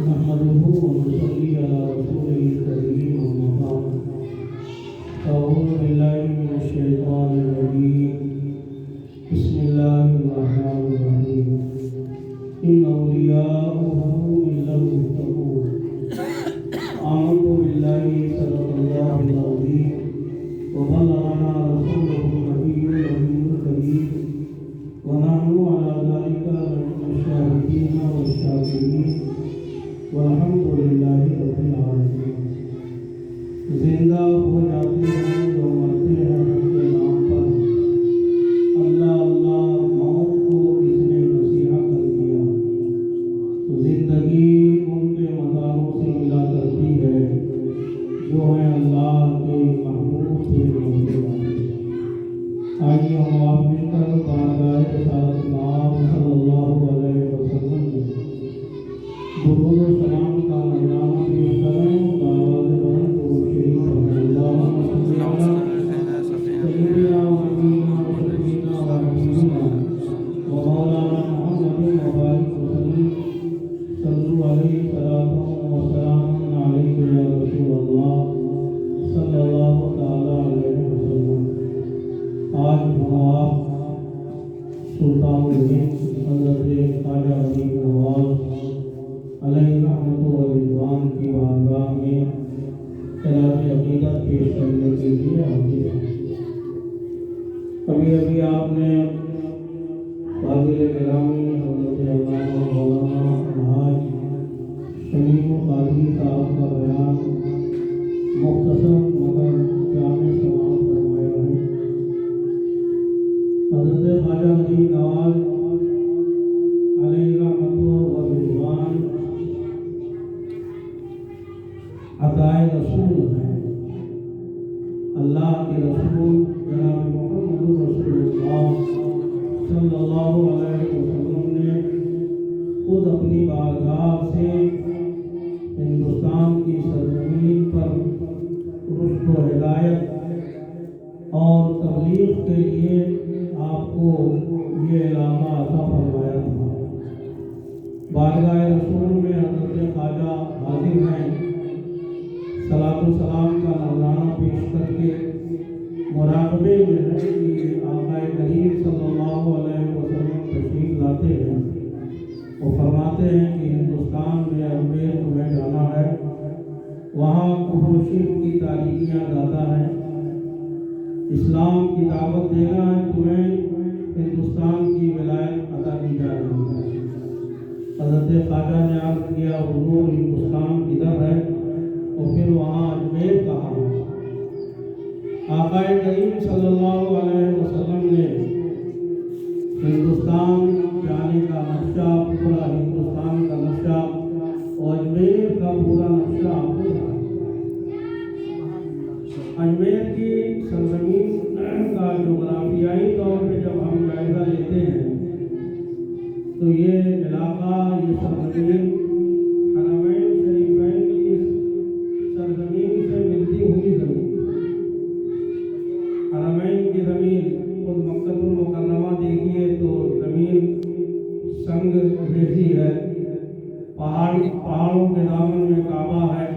نحمده ونصلي على رسوله الكريم أما بعد أعوذ بالله من الشيطان الرجيم بسم الله الرحمن الرحيم إن أولياءه من له يتقون آمنت بالله صدق الله العظيم وبلغنا رسوله النبي الكريم ونحن على ذلك من الشاهدين والشاكرين والحمد للہ رب العالمین۔ زندہ ہو جاتے ہیں جو مرتے ہیں ان کے نام پر، اللہ اللہ موت کو اس نے نصیحہ کر دیا، زندگی ان کے مزاروں سے ملا کرتی ہے جو ہیں اللہ کے محبوب سے ملتے ہیں۔ آئیے ہم آپ مل کر بارگاہ رسالت مآب صلی اللہ علیہ وسلم میں درود و سلام کا نذرانہ پیش کریں۔ آواز بلند درود شریف پڑھیں۔ اللہم صلی علی سیدنا و نبینا و شفیعنا و حبیبنا و مولانا محمد وبارک وسلم۔ صلو علیہ صلاۃ و سلام علیک یا رسول اللہ صلی اللہ تعالی علیہ وسلم۔ آج ہم آپ سلطان الہند حضرت خواجہ غریب نواز علیہ رحمت و رضوان کی بارگاہ میں خراج عقیدت پیش کرنے کے لیے حاضر ہیں۔ ابھی آپ نے فاضل گرامی حضرت علامہ مولانا الحاج شمیم قادری صاحب کا بیان مختصر مگر جامع سماعت فرمایا ہے۔ حضرت خواجہ غریب نواز علیہ رحمت و رضوان عطائے رسول ہیں۔ اللہ کے رسول جناب محمد رسول اللہ صلی اللہ علیہ وسلم نے خود اپنی بارگاہ سے ہندوستان کی سرزمین پر رشد و ہدایت اور تبلیغ کے لیے آپ کو یہ علامہ عطا فرمایا تھا۔ بارگاہ رسول میں حضرت خواجہ حاضر ہیں، صلاۃ و سلام کا نذرانہ پیش کر کے مراقبے میں ہے کہ آقا کریم صلی اللہ علیہ وسلم تشریف لاتے ہیں وہ فرماتے ہیں کہ ہندوستان میں اجمیر تمہیں جانا ہے، وہاں کفر و شرک کی تاریکیاں گاتا ہے، اسلام کی دعوت دینا ہے تمہیں، ہندوستان کی ولایت عطا کی جا رہی ہے۔ حضرت خواجہ نے عرض کیا حضور ہندوستان ادھر ہے اور پھر وہاں اجمیر کہاں ہے؟ آقا کریم صلی اللہ علیہ وسلم نے ہندوستان جانے کا نقشہ، پورا ہندوستان کا نقشہ اور اجمیر کا پورا نقشہ آپ کو بتایا۔ اجمیر کی سرزمین کا جغرافیائی طور پہ جب ہم جائزہ لیتے ہیں تو یہ علاقہ، یہ سرزمین حرمین شریفین کی سرزمین سے ملتی ہوئی زمین، حرمین کی زمین، خود مکہ المکرمہ دیکھیے تو زمین سنگ جیسی ہے، پہاڑوں کے دامن میں کعبہ ہے،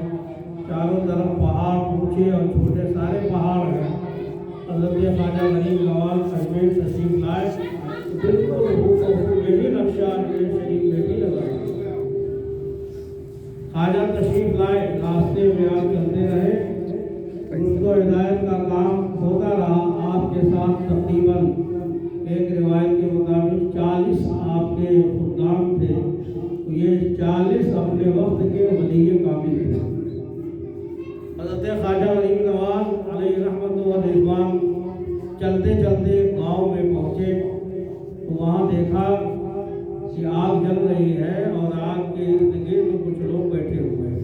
چاروں طرف پہاڑ اونچے اور چھوٹے سارے پہاڑ ہیں۔ حضرت خواجہ غریب نواز اجمیر تشریف لائے، بالکل یہی نقشہ اجمیر شریف میں بھی لگا۔ خواجہ تشریف لائے، راستے میں آپ چلتے رہے، رشد و ہدایت کا کام ہوتا رہا۔ آپ کے ساتھ تقریباً ایک روایت کے مطابق 40 آپ کے خدام تھے، تو یہ 40 اپنے وقت کے ولی کامل تھے۔ حضرت خواجہ غریب نواز علیہ رحمت و رضوان چلتے چلتے گاؤں میں پہنچے تو وہاں دیکھا کہ آگ جل رہی ہے اور آگ کے ارد گرد کچھ لوگ بیٹھے ہوئے ہیں۔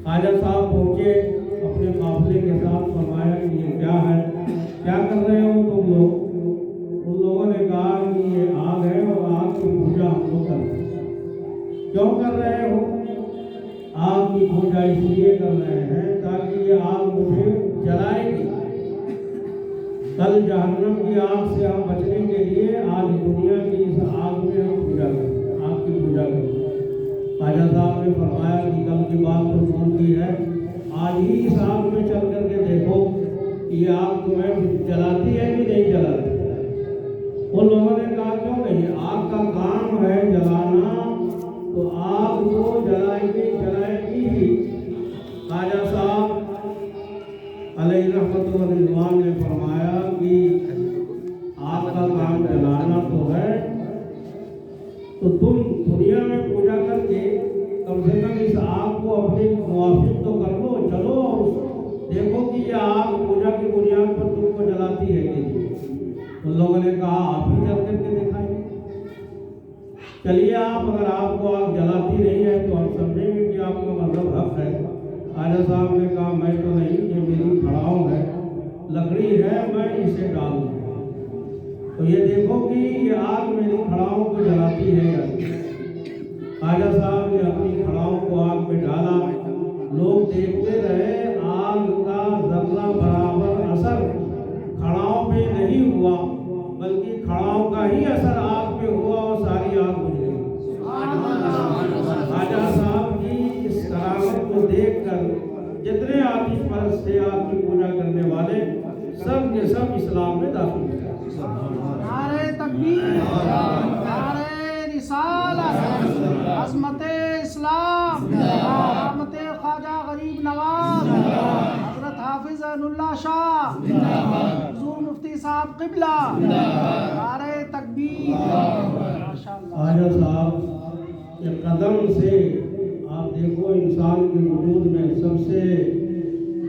خواجہ صاحب پہنچے اپنے قافلے کے ساتھ، فرمایا کہ یہ کیا ہے، کیا کر رہے ہو تم لوگ؟ ان لوگوں نے کہا کہ یہ آگ ہے اور آگ کی پوجا ہم لوگ کر رہے ہیں۔ کیوں کر رہے ہو؟ آگ کی پوجا اس لیے کر رہے ہیں تاکہ یہ آگ مجھے جلائے گی، کل جہنم کی آگ سے ہم بچنے کے لیے آج دنیا کی اس آگ میں ہم پوجا کرتے ہیں، آگ کی نے فرمایا کہ کل کی بات تو بھول کی ہے، آج ہی اس آگ میں چل کر کے دیکھو یہ آگ تمہیں جلاتی ہے کہ نہیں جلاتی؟ ان لوگوں نے کہا کیوں نہیں، آگ کا کام ہے جلانا، تو آگ کو جلائے گی ہی۔ خواجہ صاحب علیہ رحمت و رضوان نے فرمایا کہ آگ کا کام جلانا تو ہے، تو تم دنیا میں پوجا کر کے کم سے کم اس آگ کو اپنے موافق تو کر لو، چلو اور دیکھو کہ یہ آگ پوجا کی بنیاد پر تم کو جلاتی ہے کہ نہیں۔ ان لوگوں نے کہا آپ ہی چل کر کے دکھائیں گے، چلیے آپ، اگر آپ کو آگ جلاتی نہیں ہے تو ہم سمجھیں گے کہ آپ کا مطلب حق ہے۔ خواجہ صاحب نے کہا میں تو نہیں، یہ میری کھڑاؤں ہے، لکڑی ہے، میں اسے ڈال دوں، تو یہ دیکھو کہ یہ آگ میری کھڑاؤں کو جلاتی ہے یا نہیں۔ خواجہ صاحب نے اپنی کھڑاؤں کو آگ میں ڈالا، لوگ دیکھتے رہے، آگ کا ذرہ برابر اثر کھڑاؤں پہ نہیں ہوا، بلکہ کھڑاؤں کا ہی اثر آگ پہ ہوا اور ساری آگ بجھ گئی۔ خواجہ صاحب کی اس کرامت کو دیکھ کر جتنے آتش پرست تھے، آگ کی پوجا کرنے والے، سب کے سب اسلام میں داخل ہوئے۔ نعرہ تکبیر، نعرہ رسالت، عظمت اسلام، کرامت خواجہ غریب نواز، حضرت حافظ عین اللہ شاہ، حضور مفتی صاحب قبلہ، نعرہ تکبیر، ماشاءاللہ۔ خواجہ صاحب کے قدم سے آپ دیکھو، انسان کے وجود میں سب سے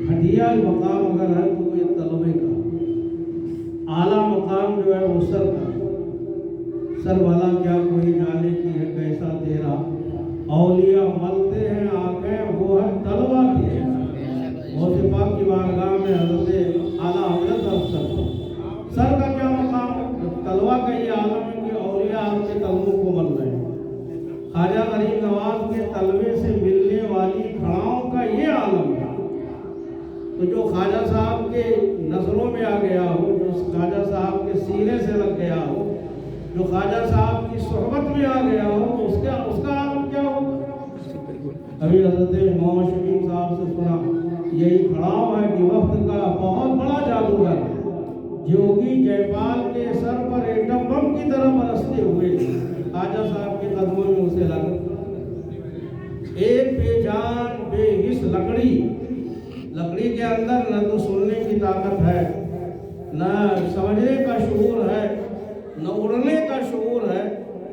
گھٹیا مقام اگر ہے تو یہ طلبے کا، اعلیٰ مقام جو ہے وہ سر کا۔ سر والا کیا کوئی جانے کی ہے کیسا تیرا، اولیاء ملتے ہیں آنکھیں وہ ہے طلبہ کی۔ غوث پاک کی بارگاہ میں حضرت اعلیٰ حضرت افسر سر کا کیا مقام ہے؟ طلبہ کا یہ عالم ہے کہ اولیاء آپ کے طلبوں کو مل رہے ہیں۔ خواجہ غریب نواز کے طلبے سے ملنے والی کھڑاؤں کا یہ عالم ہے، تو جو خواجہ صاحب کے نظروں میں آ گیا ہو، جو خواجہ صاحب کے سینے سے لگ گیا ہو، جو خواجہ صاحب کی صحبت میں آ گیا ہو، اس کا عالم کیا ہوگا؟ ابھی حضرت محمد شفیق صاحب سے سنا، یہی کھڑاؤں ہے کہ وقت کا بہت بڑا جادوگر ہے، جوگی جے پال کے سر پر ایٹم بم کی طرح برستے ہوئے خواجہ صاحب کے قدموں میں اسے لگا۔ ایک بے جان بے حس لکڑی کے اندر نہ تو سننے کی طاقت ہے، نہ سمجھنے کا شعور ہے، نہ اڑنے کا شعور ہے،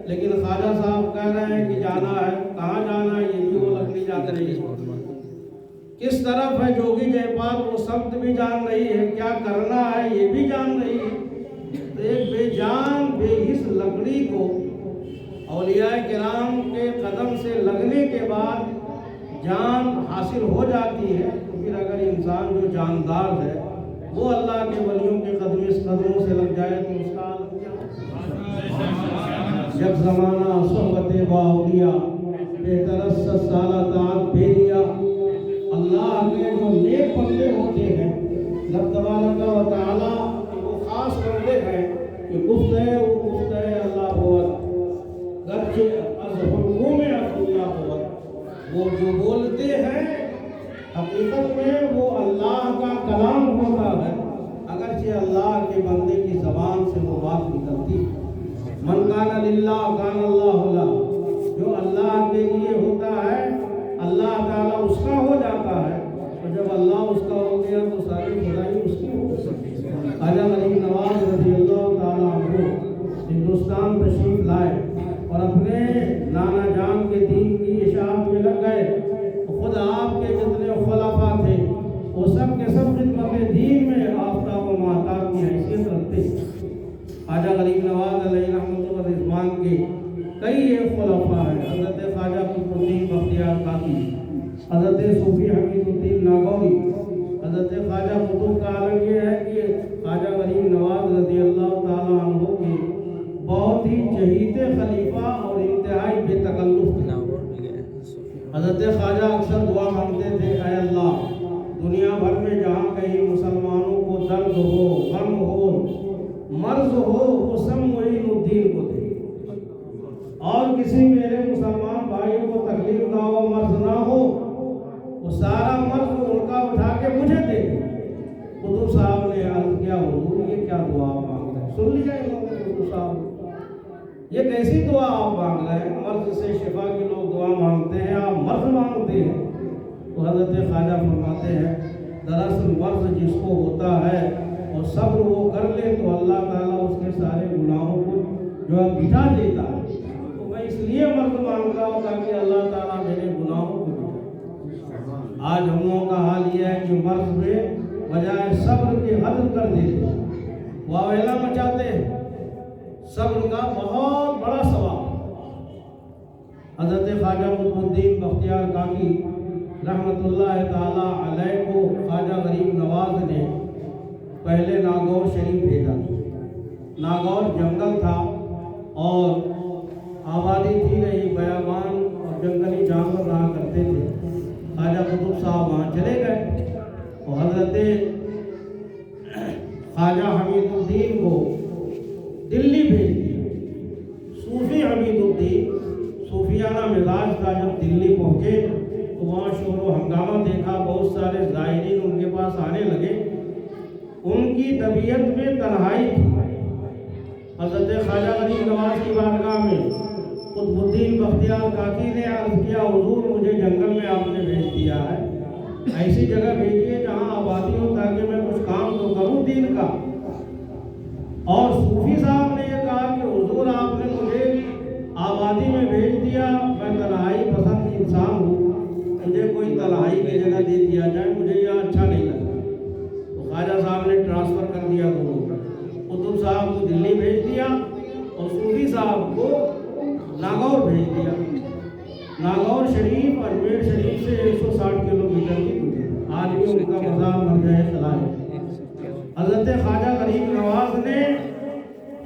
لیکن خواجہ صاحب کہہ رہے ہیں کہ جانا ہے، کہاں جانا ہے یہ بھی وہ لکڑی جان رہی ہے، کس طرف ہے جوگی جے پال وہ سمت بھی جان رہی ہے، کیا کرنا ہے یہ بھی جان رہی ہے۔ تو ایک بے جان بے حس لکڑی کو اولیاء کرام کے قدم سے لگنے کے بعد جان حاصل ہو جاتی ہے، تو پھر اگر انسان جو جاندار ہے وہ اللہ کے ولیوں کے قدموں سے لگ جائے تو اس کا عالم کیا ہے؟ جب زمانہ صحبت باولیاء بہترس سالات بھیلیا، اللہ کے جو نیک بندے ہوتے ہیں رب تبارک و تعالیٰ وہ خاص بندے ہیں کہ گفت ہے وہ گفت ہے اللہ بہت گرچہ از حکوم اللہ بہت، وہ جو بولتے ہیں حقیقت میں وہ اللہ کا کلام ہوتا ہے، اگرچہ اللہ کے بندے کی زبان سے وہ بات نکلتی ہے۔ من کان للہ کان اللہ لہ، جو اللہ کے لیے ہوتا ہے اللہ تعالیٰ اس کا ہو جاتا ہے، اور جب اللہ اس کا ہو گیا تو ساری خدائی اس کی ہو سکتی ہے۔ خواجہ غریب نواز رضی اللہ تعالیٰ عنہ ہندوستان تشریف لائے اور اپنے نانا جان کے دین کی اشاعت میں لگ گئے، خود آپ کے جتنے خلفاء تھے وہ سب کے سب خدمت دین میں آفتاب و مہتاب کی حیثیت رکھتے ہیں۔ خواجہ غریب نواز علیہ رحمۃ و رضوان کے کئی ایک خلفاء ہیں، حضرت خواجہ قطب الدین بختیار کاکی، حضرت صوفی حمید الدین ناگوری، حضرت خواجہ قطب کا عالم یہ ہے کہ خواجہ غریب نواز رضی اللہ تعالیٰ عنہ کے بہت ہی چہیتے خلیفہ اور انتہائی بے تکلف تھے۔ حضرت خواجہ اکثر دعا مانگتے تھے، اے اللہ دنیا بھر میں جہاں کہیں مسلمانوں کو درد ہو، غم ہو، مرض ہو، وہ سب معین الدین کو دے، اور کسی میرے مسلمان بھائی بھائی کو تکلیف نہ ہو، مرض نہ ہو، وہ سارا مرض ان کا اٹھا کے مجھے دے دے۔ قطب صاحب نے عرض کیا حضور یہ کیا دعا مانگ رہے ہیں؟ سن لیا انہوں نے قطب صاحب، یہ کیسی دعا آپ مانگ رہے ہیں؟ مرض سے شفا کی لوگ دعا مانگتے ہیں، آپ مرض مانگتے ہیں۔ تو حضرت خواجہ فرماتے ہیں دراصل مرض جس کو ہوتا ہے اور صبر وہ کر لے تو اللہ تعالیٰ اس کے سارے گناہوں کو جو ہے مٹا دیتا ہے۔ تو میں اس لیے مرض مانگتا ہوں تاکہ اللہ تعالیٰ میرے گناہوں کو مٹائے۔ آج ہم لوگوں کا حال یہ ہے کہ مرض میں بجائے صبر کے حد کر دیتے ہیں، واویلا مچاتے ہیں۔ صبر کا بہت بڑا ثواب۔ حضرت خواجہ قطب الدین بختیار کاکی رحمۃ اللہ تعالیٰ علیہ کو خواجہ غریب نواز نے پہلے ناگور شریف بھیجا۔ ناگور جنگل تھا اور آبادی تھی نہیں، بیابان اور جنگلی جانور رہا کرتے تھے۔ خواجہ قطب صاحب وہاں چلے گئے اور حضرت خواجہ حمید الدین کو دلی بھیج دیا۔ صوفی حمید الدین صوفیانہ مزاج تھا، جب دلی پہنچے تو وہاں شور و ہنگامہ دیکھا، بہت سارے زائرین ان کے پاس آنے لگے۔ ان کی طبیعت میں تنہائی تھی۔ حضرت خواجہ غریب نواز کی بارگاہ میں قطب الدین بختیار کاکی نے عرض کیا حضور مجھے جنگل میں آپ نے بھیج دیا ہے، ایسی جگہ بھیجیے جہاں آبادی ہو تاکہ میں کچھ کام تو کروں دین کا۔ اور صوفی صاحب نے یہ کہا کہ حضور آپ نے مجھے آبادی میں بھیج دیا، میں تنہائی پسند انسان ہوں، مجھے کوئی تنہائی کی جگہ دے دیا جائے، مجھے یہ اچھا نہیں لگا۔ تو خواجہ صاحب نے ٹرانسفر کر دیا دونوں، قطب صاحب کو دلی بھیج دیا اور صوفی صاحب کو ناگور بھیج دیا۔ ناگور شریف اجمیر شریف سے 160 کلومیٹر کی دوری، آج بھی ان کا مزار مرجع خلا ہے۔ حضرت خواجہ غریب نواز نے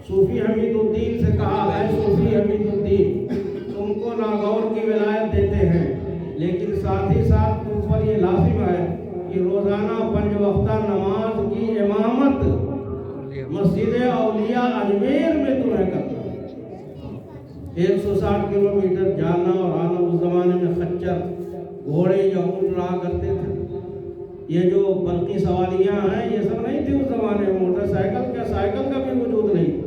صوفی حمید الدین سے کہا اے صوفی حمید الدین تم کو ناگور کی ولایت دیتے ہیں، لیکن ساتھ ہی ساتھ تم پر یہ لازم ہے کہ روزانہ 5 وقتہ نماز کی امامت مسجد اولیاء اجمیر میں تمہیں کرنا۔ 160 کلومیٹر جانا اور آنا، اس زمانے میں خچر گھوڑے یا اونٹ رہا کرتے تھے، یہ جو برقی سواریاں ہیں یہ سب نہیں تھی اس زمانے میں، موٹر سائیکل کا سائیکل کا بھی وجود نہیں تھا۔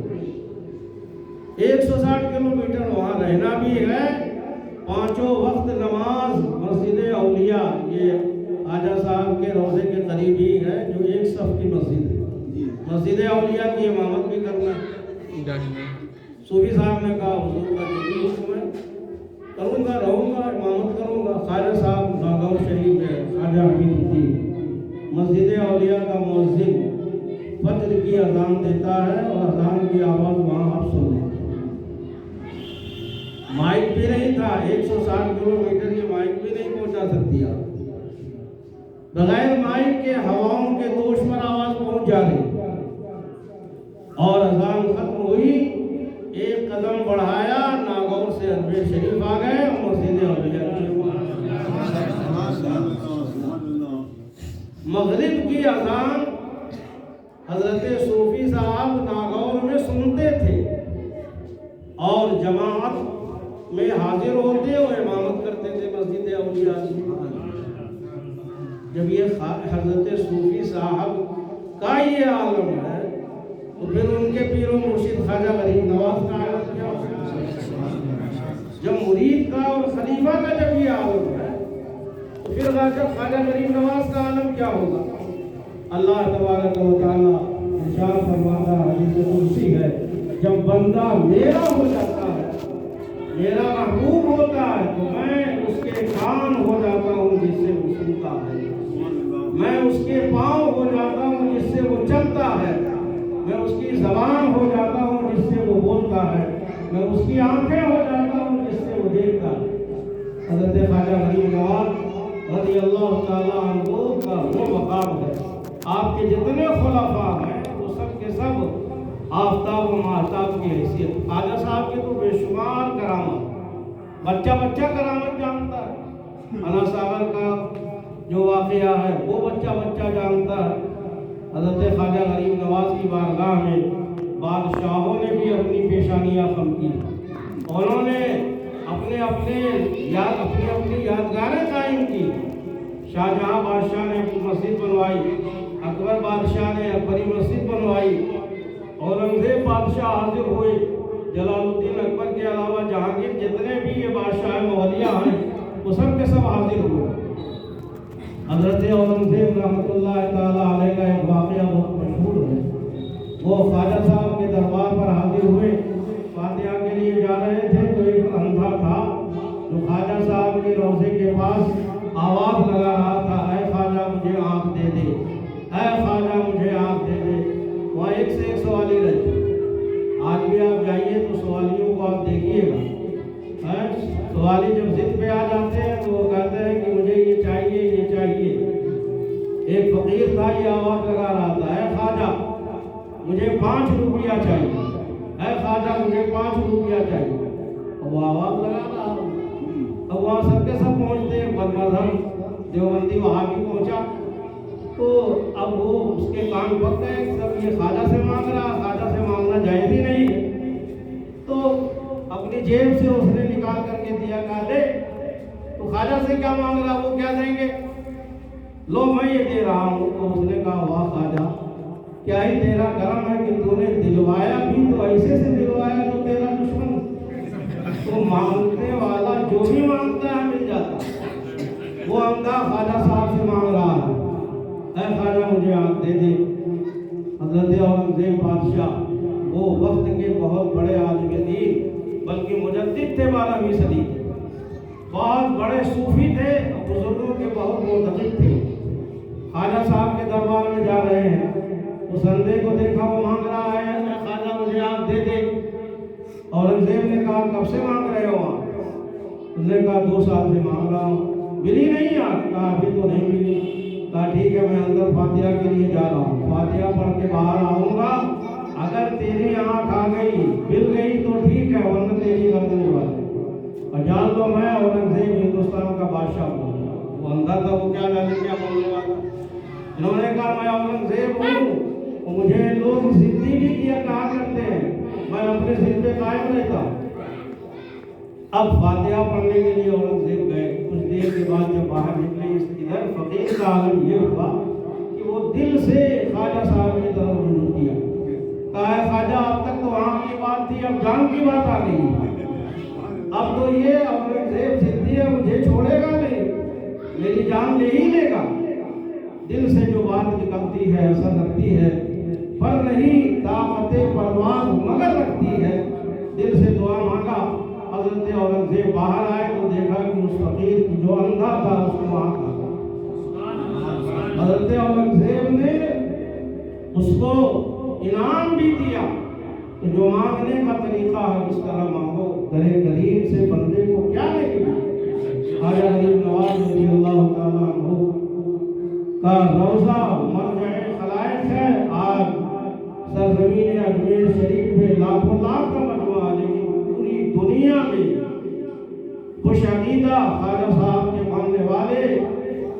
160 کلومیٹر وہاں رہنا بھی ہے، 5 وقت نماز مسجد اولیاء، یہ خواجہ صاحب کے روضے کے قریب ہی ہے جو ایک صف کی مسجد ہے، مسجد اولیاء کی امامت بھی کرنا ہے۔ صوفی صاحب نے کہا حضور کا جو حکم ہے کروں گا، رہوں گا، امامت کروں گا۔ خواجہ صاحب ناگور شریف میں خواجہ حمید الدین مسجد اولیاء کا مؤذن فجر کی اذان دیتا ہے اور اذان کی آواز وہاں آپ سن لیں۔ مائک بھی نہیں تھا، 160 کلومیٹر یہ مائک بھی نہیں پہنچا سکتی آپ، بغیر مائک کے ہواؤں کے دوش پر آواز پہنچ جا رہی اور اذان ختم ہوئی، ایک قدم بڑھایا، ناگور سے اجمیر شریف آ گئے اور مسجد اولیاء کی مغرب کی اذان حضرت صوفی صاحب ناگور میں سنتے تھے اور جماعت میں حاضر ہوتے اور امامت کرتے تھے مسجد اولیاء کی۔ جب یہ حضرت صوفی صاحب کا یہ عالم ہے تو پھر ان کے پیر و مرشد خواجہ غریب نواز کا عالم کیا ہوگا؟ جب مرید کا اور خلیفہ کا جب یہ عالم ہے تو پھر خواجہ غریب نواز کا عالم کیا ہوگا؟ اللہ تبارک و تعالیٰ ارشاد فرماتا ہے، حدیث قدسی ہے، جب بندہ میرا ہو جاتا ہے، میرا محبوب ہوتا ہے تو میں اس کے کان ہو جاتا ہوں جس سے وہ سنتا ہے، میں اس کے پاؤں ہو جاتا ہوں جس سے وہ چلتا ہے، میں اس کی زبان ہو جاتا ہوں جس سے وہ بولتا ہے، میں اس کی آنکھیں ہو جاتا ہوں جس سے وہ دیکھتا ہے۔ حضرت خواجہ غریب نواز رضی اللہ تعالیٰ عنہ کا وہ مقام ہے، آپ کے جتنے خلفاء ہیں وہ سب کے سب آفتاب و مہتاب کی حیثیت، خواجہ صاحب کے تو بے شمار کرامت، بچہ بچہ کرامت جانتا ہے، انا ساغر کا جو واقعہ ہے وہ بچہ بچہ جانتا ہے۔ حضرت خواجہ غریب نواز کی بارگاہ میں بادشاہوں نے بھی اپنی پیشانیاں خم کی، انہوں نے اپنے اپنی اپنی یادگاریں قائم کی. شاہجہاں بادشاہ نے مسجد بنوائی, اکبر بادشاہ نے اکبری مسجد بنوائی, اورنگزیب بادشاہ حاضر ہوئے, جلال الدین اکبر کے علاوہ جہانگیر جتنے بھی یہ بادشاہ مولیہ ہیں وہ سب کے سب حاضر ہوئے. حضرت اورنگزیب رحمۃ اللہ تعالیٰ علیہ کا ایک واقعہ بہت مشہور ہے. وہ خواجہ صاحب کے دربار پر حاضر ہوئے, فاتحہ کے لیے جا رہے تھے تو ایک اندھا تھا جو خواجہ صاحب کے روضے کے پاس آواز لگا رہا تھا, اے خواجہ مجھے آنکھ دے دے, اے خواجہ مجھے آنکھ دے دے. وہاں ایک سے ایک سوالی رہتے. آج بھی آپ جائیے تو سوالیوں کو آپ دیکھیے گا, سوالی جب ضد پہ آ جاتے ہیں تو وہ کہتے ہیں کہ مجھے یہ چاہیے یہ چاہیے. ایک فقیر تھا, یہ آواز لگا رہا تھا, اے خواجہ مجھے 5 روپیہ چاہیے, اے خواجہ مجھے 5 روپیہ چاہیے. اب وہ آواز لگا رہا. اب وہاں سب کے سب پہنچتے ہیں, مذہب دیوبندی وہاں بھی پہنچا تو اب وہ اس کے کان پک گئے کہ سب یہ خواجہ سے مانگ رہا, خواجہ سے مانگنا جائز ہی نہیں. تو اپنی جیب سے اس نے نکال کر کے دیا, کہا لے تو خواجہ سے کیا مانگ رہا, وہ کیا دیں گے, لو میں یہ دے رہا ہوں. تو اس نے کہا واہ خواجہ کیا ہی تیرا کرم ہے کہ تو نے دلوایا بھی تو ایسے سے دلوایا جو تیرا دشمن. تو مانگنے والا جو بھی مانگتا ہے مل جاتا. وہ اندھا خواجہ صاحب سے مانگ رہا ہے, اے خواجہ مجھے آنکھ دے دے. حضرت اورنگزیب بادشاہ وہ وقت کے بہت بڑے عالم دین بلکہ مجدد تھے 12ویں صدی کے, بہت بڑے صوفی تھے, بزرگوں کے بہت معتقد تھے. خواجہ صاحب کے دربار میں جا رہے ہیں, اس اندھے کو دیکھا وہ مانگ رہا ہے, اے خواجہ مجھے آنکھ دے دے. اورنگزیب نے کہا کب سے مانگ رہے ہو آپ؟ اس نے کہا 2 سال سے مانگ رہا ہوں. ملی نہیں آنکھ؟ کہا ابھی تو نہیں ملی. کہا ٹھیک ہے میں اندر فاتحہ کے لیے جا رہا ہوں, فاتحہ پڑھ کے باہر آؤں گا, اگر تیری آنکھ آ گئی مل گئی تو ٹھیک ہے ورنہ تیری گردن اڑا دے. اور جان لو میں اورنگزیب ہندوستان کا بادشاہ ہوں. وہ اندھا تھا, وہ کیا جانے کیا بولنے والا. انہوں نے کہا میں اورنگزیب ہوں, مجھے لوگ ضدی بھی کیا کہا کرتے ہیں, میں اپنے ضد پہ قائم رہتا ہوں. اب فاتحہ پڑھنے کے لیے اورنگزیب گئے. کچھ دیر کے بعد جب باہر نکلے اس ادھر فقیر کا عالم یہ ہوا کہ وہ دل سے خواجہ صاحب کی طرف رجوع کیا. کہا ہے خواجہ اب تک تو آنکھ کی بات تھی, اب جان کی بات آ گئی. اب تو یہ اورنگزیب ضدی ہے, مجھے چھوڑے گا نہیں, میری جان لے ہی لے گا. دل سے جو بات نکلتی ہے اثر رکھتی ہے, پر نہیں طاقت پرواز مگر رکھتی ہے. دل سے دعا مانگا. حضرت اورنگزیب باہر آئے تو دیکھا کہ اس فقیر کی جو اندھا تھا اس کو آنکھ آ گئی. حضرت اورنگزیب نے اس کو انعام بھی دیا کہ جو مانگنے کا طریقہ ہے اس طرح مانگو, درے غریب سے بندے کو کیا نہیں ملا. خواجہ غریب نواز رضی اللہ تعالیٰ عنہ کا روضہ مرجع خلائق ہے. آج سرزمین اجمیر شریف میں لاکھوں لاکھ کا مجموعہ, لیکن پوری دنیا میں خوش عقیدہ خواجہ صاحب کے ماننے والے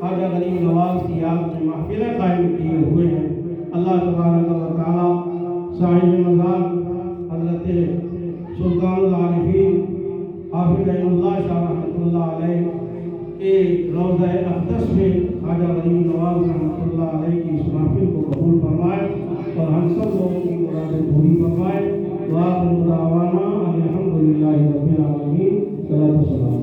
خواجہ غریب نواز کی یاد میں محفلیں قائم کیے ہوئے ہیں. اللہ تبارک و تعالیٰ صاحب مزار حضرت سلطان العارفین حافظ عین اللہ شاہ رحمۃ اللہ علیہ کے روضہ اقدس میں خواجہ غریب نواز رحمۃ اللہ علیہ کی اس محفل کو قبول فرمائے اور ہم سب لوگوں کی مرادیں پوری فرمائے. وآخر دعوانا الحمدللہ رب العالمین. صلاۃ و سلام.